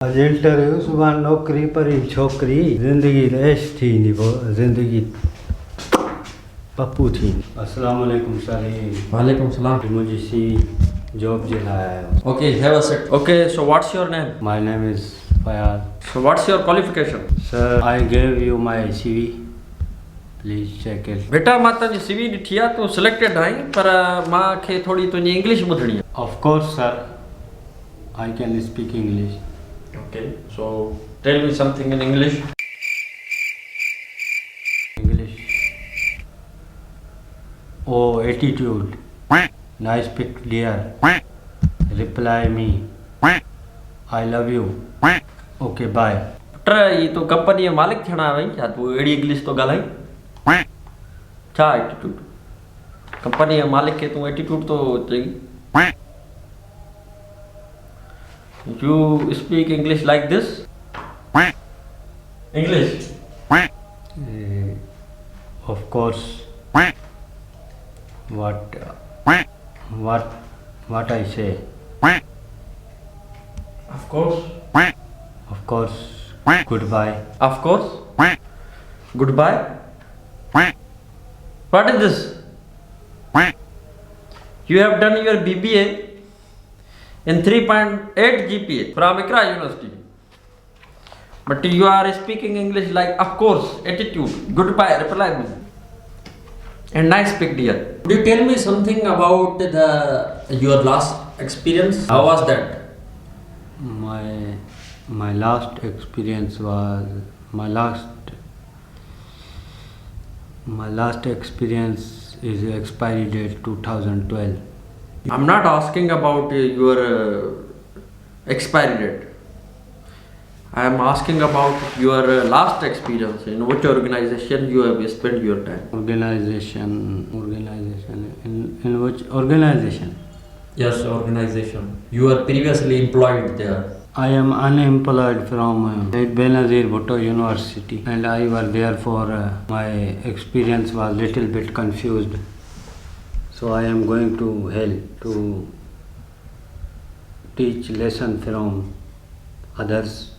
अॼु इंटरव्यू सुभाणे नौकिरी परी छोकिरी ज़िंदगी ऐश थींदी पोइ ज़िंदगी पप्पू थींदी। अस्सलाम वालेकुम सारी। Walaikum salam. मुंहिंजी सी जॉब जे लाइ आयो। Okay, have a sit. Okay, so what's your name? My name is Fayaz. So what's your qualification? Sir, I gave you my CV. Please check it. बेटा मां तुंहिंजी CV ॾिठी आहे तूं सिलेक्टेड आहीं पर मूंखे थोरी तुंहिंजी इंग्लिश ॿुधणी आहे। Of course, sir. I can speak English. Okay, so tell me something in English. English. Oh, attitude. Nice pic, dear. Reply me. I love you. Okay, bye. Put ये तो कंपनी जो मालिक थियणा वई छा तूं अहिड़ी इंग्लिश तो ॻाल्हाई छा एटीट्यूड कंपनी जो मालिक खे तूं एटीट्यूड तो चई You speak English like this? English? Of course. What I say? Of course. Of course. Goodbye. Of course. Goodbye. What is this? You have done your BBA in 3.8 GPA from Ikra University. But you are speaking English like of course, attitude, goodbye, reply me. And nice pick dear. Could you tell me something about your last experience? How was that? My last experience was my last experience is expiry date 2012. I'm not asking about your expiry date. I am asking about your last experience. In which organization you have spent your time? Organization. In which organization? Yes, organization. You were previously employed there. I am unemployed from Benazir Bhutto University, and I was there for my experience was little bit confused. So I am going to hell to teach lesson from others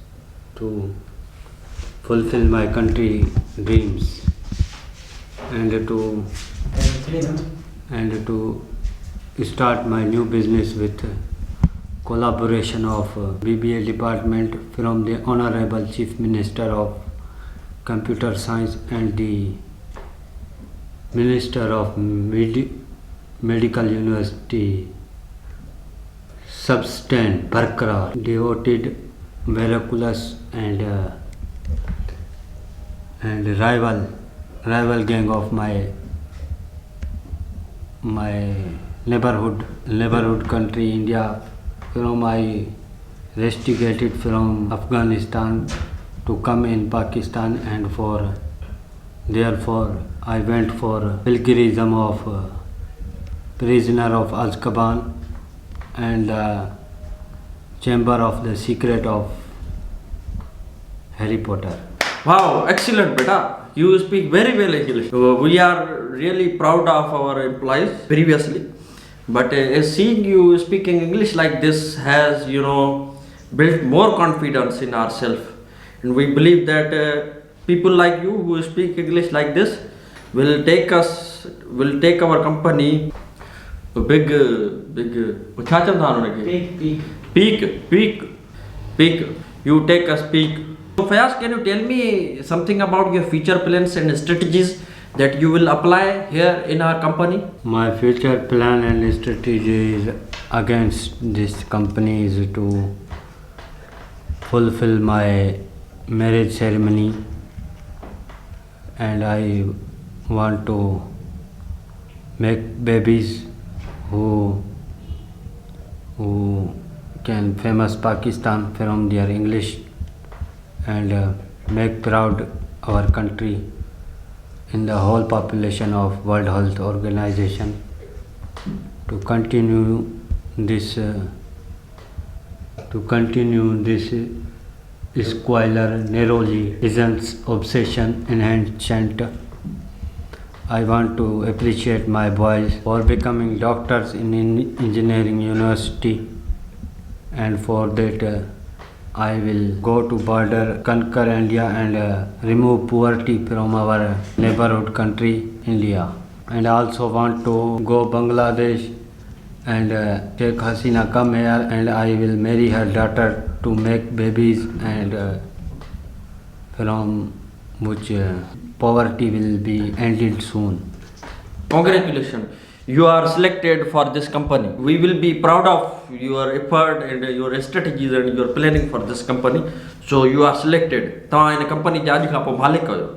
to fulfill my country dreams and to start my new business with collaboration of BBA department from the Honorable Chief Minister of Computer Science and the Minister of Medical University, substance, Barkrar, devoted, miraculous and rival gang of my neighborhood country India. From I restigated from Afghanistan to come in Pakistan, and therefore I went for pilgrimage of prisoner of Azkaban and chamber of the secret of Harry Potter. Wow, excellent, beta. You speak very well English. We are really proud of our employees previously. But seeing you speaking English like this has, built more confidence in ourselves. And we believe that people like you who speak English like this will take our company to big, peak. You take us peak. So Fayaz, can you tell me something about your future plans and strategies that you will apply here in our company? My future plan and strategy is against this company is to fulfill my marriage ceremony, and I want to make babies who can famous Pakistan from their English, and make proud our country in the whole population of World Health Organization, to continue this squalor, narrowly vision's obsession in ancient. I want to appreciate my boys for becoming doctors in engineering university, and for that I will go to border, conquer India and remove poverty from our neighborhood country, India. And I also want to go Bangladesh and Sheikh Hasina come here and I will marry her daughter to make babies and from which poverty will be ended soon. Congratulations. You are selected for this company. We will be proud of your effort and your strategies and your planning for this company. So you are selected. तव्हां इन company जा अॼु खां पोइ मालिक आहियो.